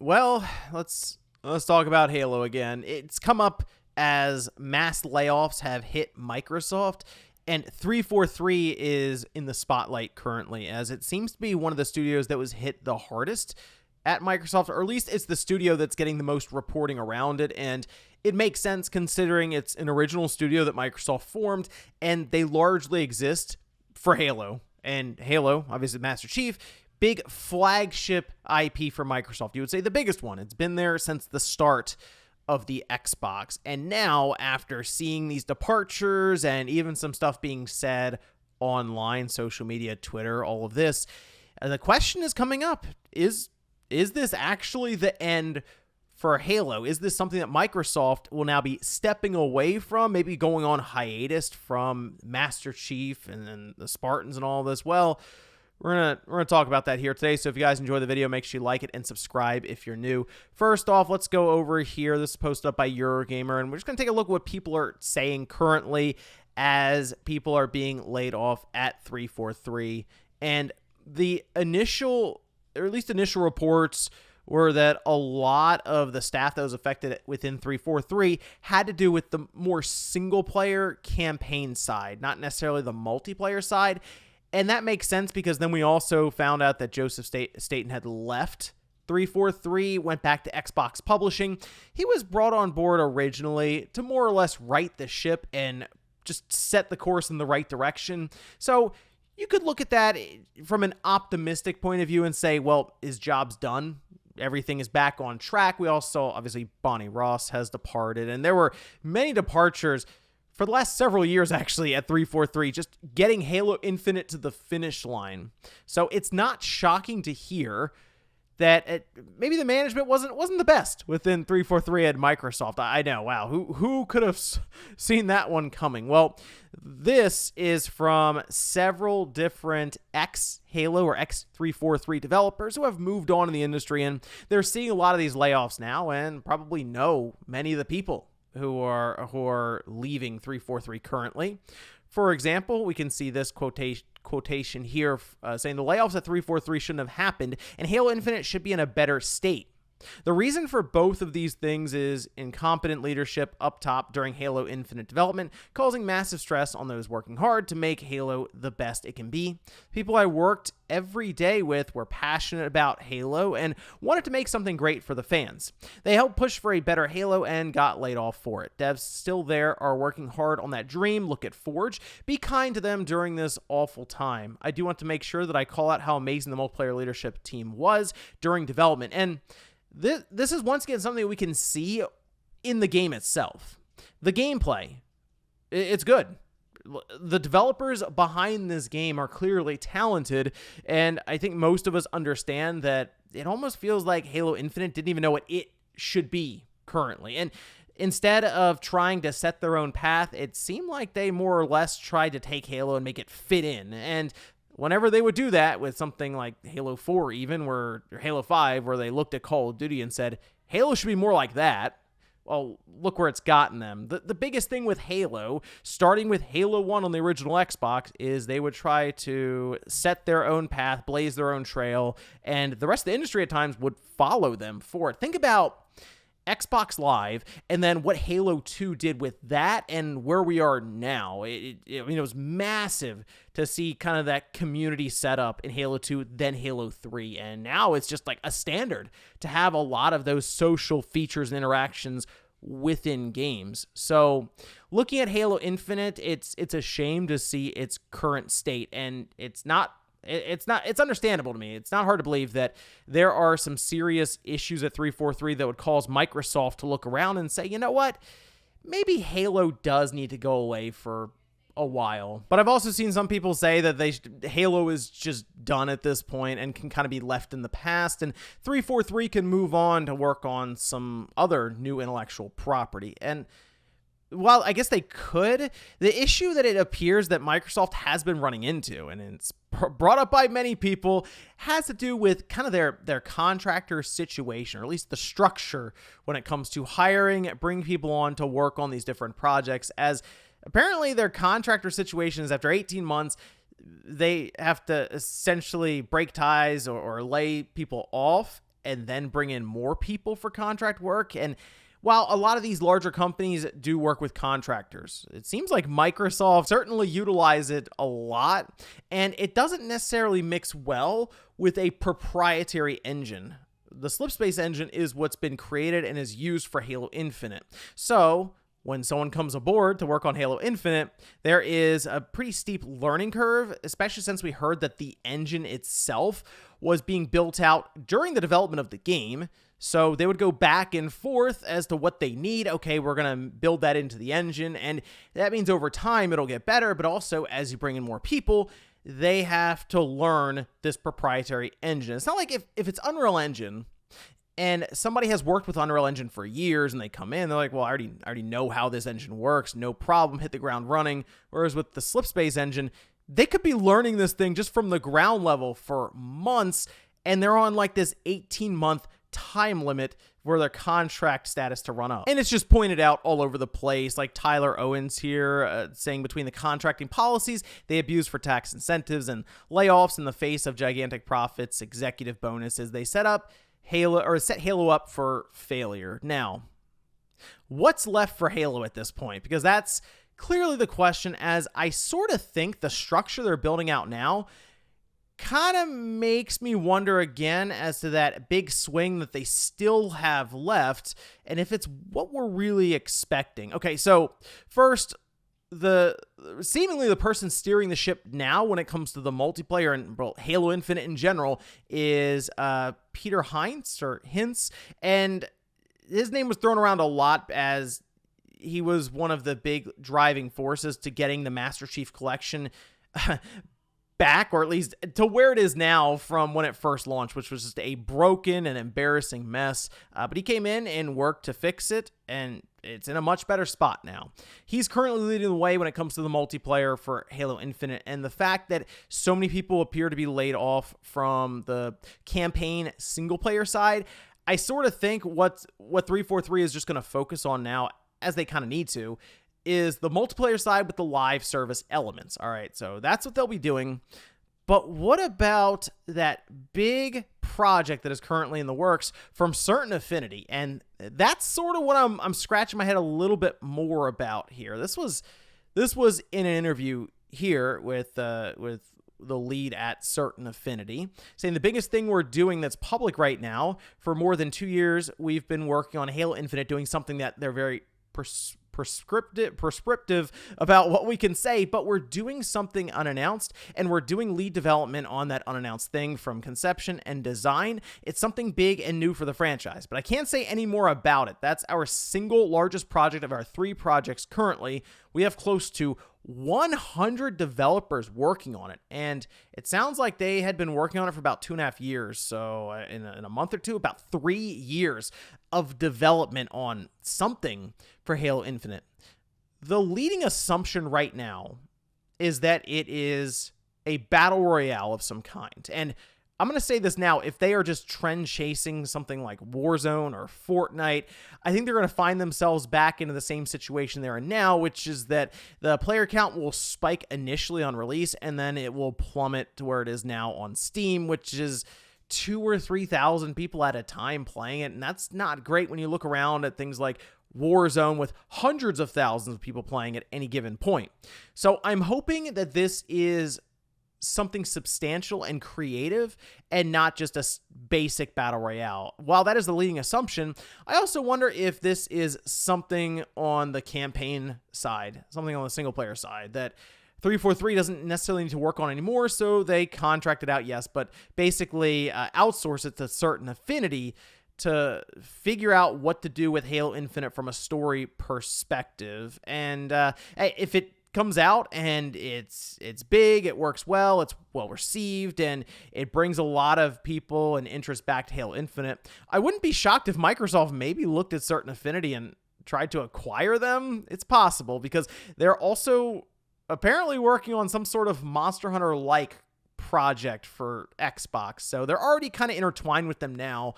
Well, let's talk about Halo again. It's come up as mass layoffs have hit Microsoft, and 343 is in the spotlight currently, as it seems to be one of the studios that was hit the hardest at Microsoft, or at least it's the studio that's getting the most reporting around it, and it makes sense considering it's an original studio that Microsoft formed, and they largely exist for Halo. And Halo, obviously Master Chief, big flagship IP for Microsoft. You would say the biggest one. It's been there since the start of the Xbox. And now, after seeing these departures and even some stuff being said online, social media, Twitter, all of this, the question is coming up. Is this actually the end for Halo? Is this something that Microsoft will now be stepping away from, maybe going on hiatus from Master Chief and the Spartans and all this? Well, we're gonna talk about that here today. So if you guys enjoy the video, make sure you like it and subscribe if you're new. First off, let's go over here. This is posted up by Eurogamer, and we're just gonna take a look at what people are saying currently as people are being laid off at 343. And the initial, or at least initial reports, were that a lot of the staff that was affected within 343 had to do with the more single-player campaign side, not necessarily the multiplayer side. And that makes sense because then we also found out that Joseph Staten had left 343, went back to Xbox Publishing. He was brought on board originally to more or less right the ship and just set the course in the right direction. So you could look at that from an optimistic point of view and say, well, his job's done. Everything is back on track. We also, obviously, Bonnie Ross has departed, and there were many departures for the last several years, actually, at 343, just getting Halo Infinite to the finish line. So it's not shocking to hear that maybe the management wasn't the best within 343 at Microsoft. I know, wow, who could have seen that one coming? Well, this is from several different ex-Halo or ex-343 developers who have moved on in the industry, and they're seeing a lot of these layoffs now and probably know many of the people who are leaving 343 currently. For example, we can see this quotation here saying the layoffs at 343 shouldn't have happened, and Halo Infinite should be in a better state. The reason for both of these things is incompetent leadership up top during Halo Infinite development, causing massive stress on those working hard to make Halo the best it can be. People I worked every day with were passionate about Halo and wanted to make something great for the fans. They helped push for a better Halo and got laid off for it. Devs still there are working hard on that dream. Look at Forge. Be kind to them during this awful time. I do want to make sure that I call out how amazing the multiplayer leadership team was during development, and this is once again something we can see in the game itself. The gameplay, it's good. The developers behind this game are clearly talented, and I think most of us understand that it almost feels like Halo Infinite didn't even know what it should be currently. And instead of trying to set their own path, it seemed like they more or less tried to take Halo and make it fit in. And whenever they would do that with something like Halo 4 even, or Halo 5, where they looked at Call of Duty and said, Halo should be more like that, well, look where it's gotten them. The biggest thing with Halo, starting with Halo 1 on the original Xbox, is they would try to set their own path, blaze their own trail, and the rest of the industry at times would follow them for it. Think about Xbox Live, and then what Halo 2 did with that and where we are now. It was massive to see kind of that community setup in Halo 2, then Halo 3, and now it's just like a standard to have a lot of those social features and interactions within games. So looking at Halo Infinite, it's a shame to see its current state, and it's understandable to me. It's not hard to believe that there are some serious issues at 343 that would cause Microsoft to look around and say, you know what, maybe Halo does need to go away for a while. But I've also seen some people say that Halo is just done at this point and can kind of be left in the past, and 343 can move on to work on some other new intellectual property. And while I guess they could, the issue that it appears that Microsoft has been running into, and it's brought up by many people, has to do with kind of their contractor situation, or at least the structure when it comes to hiring, bringing people on to work on these different projects, as apparently their contractor situation is after 18 months, they have to essentially break ties or lay people off. and then bring in more people for contract work. And while a lot of these larger companies do work with contractors, it seems like Microsoft certainly utilize it a lot, and it doesn't necessarily mix well with a proprietary engine. The Slipspace engine is what's been created and is used for Halo Infinite. So when someone comes aboard to work on Halo Infinite, there is a pretty steep learning curve, especially since we heard that the engine itself was being built out during the development of the game. So they would go back and forth as to what they need. Okay, we're going to build that into the engine, and that means over time it'll get better, but also as you bring in more people, they have to learn this proprietary engine. It's not like if it's Unreal Engine and somebody has worked with Unreal Engine for years and they come in, they're like, well, I already know how this engine works, no problem, hit the ground running. Whereas with the Slipspace engine, they could be learning this thing just from the ground level for months, and they're on like this 18-month time limit for their contract status to run up. And it's just pointed out all over the place, like Tyler Owens here saying between the contracting policies they abuse for tax incentives and layoffs in the face of gigantic profits, executive bonuses, they set Halo up for failure. Now, what's left for Halo at this point? Because that's clearly the question, as I sort of think the structure they're building out now kind of makes me wonder again as to that big swing that they still have left and if it's what we're really expecting. Okay, so first, seemingly the person steering the ship now when it comes to the multiplayer and Halo Infinite in general is Peter Hintz, and his name was thrown around a lot as he was one of the big driving forces to getting the Master Chief Collection back, or at least to where it is now from when it first launched, which was just a broken and embarrassing mess. But he came in and worked to fix it, and it's in a much better spot now. He's currently leading the way when it comes to the multiplayer for Halo Infinite, and the fact that so many people appear to be laid off from the campaign single-player side, I sort of think what 343 is just going to focus on now, as they kind of need to, is the multiplayer side with the live service elements. All right, so that's what they'll be doing. But what about that big project that is currently in the works from Certain Affinity? And that's sort of what I'm scratching my head a little bit more about here. This was in an interview here with the lead at Certain Affinity, saying the biggest thing we're doing that's public right now, for more than 2 years, we've been working on Halo Infinite, doing something that they're very prescriptive about what we can say, but we're doing something unannounced, and we're doing lead development on that unannounced thing from conception and design. It's something big and new for the franchise, but I can't say any more about it. That's our single largest project of our 3 projects currently. We have close to 100 developers working on it, and it sounds like they had been working on it for about 2.5 years. So in a month or two, about 3 years of development on something for Halo Infinite. The leading assumption right now is that it is a battle royale of some kind. And I'm going to say this now, if they are just trend chasing something like Warzone or Fortnite, I think they're going to find themselves back into the same situation they're in now, which is that the player count will spike initially on release, and then it will plummet to where it is now on Steam, which is 2,000 or 3,000 people at a time playing it. And that's not great when you look around at things like Warzone with hundreds of thousands of people playing at any given point. So I'm hoping that this is something substantial and creative and not just a basic battle royale. While that is the leading assumption, I also wonder if this is something on the campaign side, something on the single player side that 343 doesn't necessarily need to work on anymore, so they contract it out, yes, but basically outsource it to Certain Affinity to figure out what to do with Halo Infinite from a story perspective. And if it comes out and it's big, it works well, it's well received, and it brings a lot of people and interest back to Halo Infinite, I wouldn't be shocked if Microsoft maybe looked at Certain Affinity and tried to acquire them. It's possible, because they're also apparently working on some sort of Monster Hunter-like project for Xbox, so they're already kind of intertwined with them now.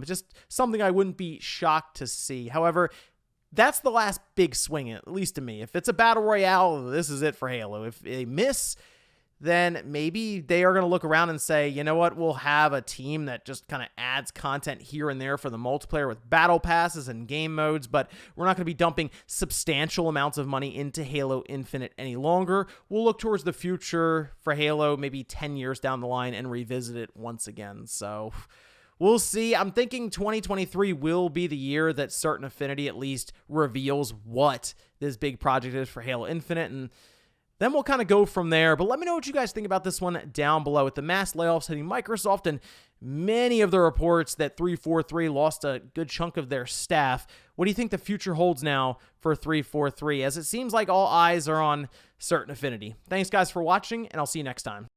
Just something I wouldn't be shocked to see. However, that's the last big swing, at least to me. If it's a battle royale, this is it for Halo. If they miss, then maybe they are going to look around and say, you know what, we'll have a team that just kind of adds content here and there for the multiplayer with battle passes and game modes, but we're not going to be dumping substantial amounts of money into Halo Infinite any longer. We'll look towards the future for Halo maybe 10 years down the line and revisit it once again. So we'll see. I'm thinking 2023 will be the year that Certain Affinity at least reveals what this big project is for Halo Infinite, and then we'll kind of go from there. But let me know what you guys think about this one down below. With the mass layoffs hitting Microsoft and many of the reports that 343 lost a good chunk of their staff, what do you think the future holds now for 343? As it seems like all eyes are on Certain Affinity. Thanks, guys, for watching, and I'll see you next time.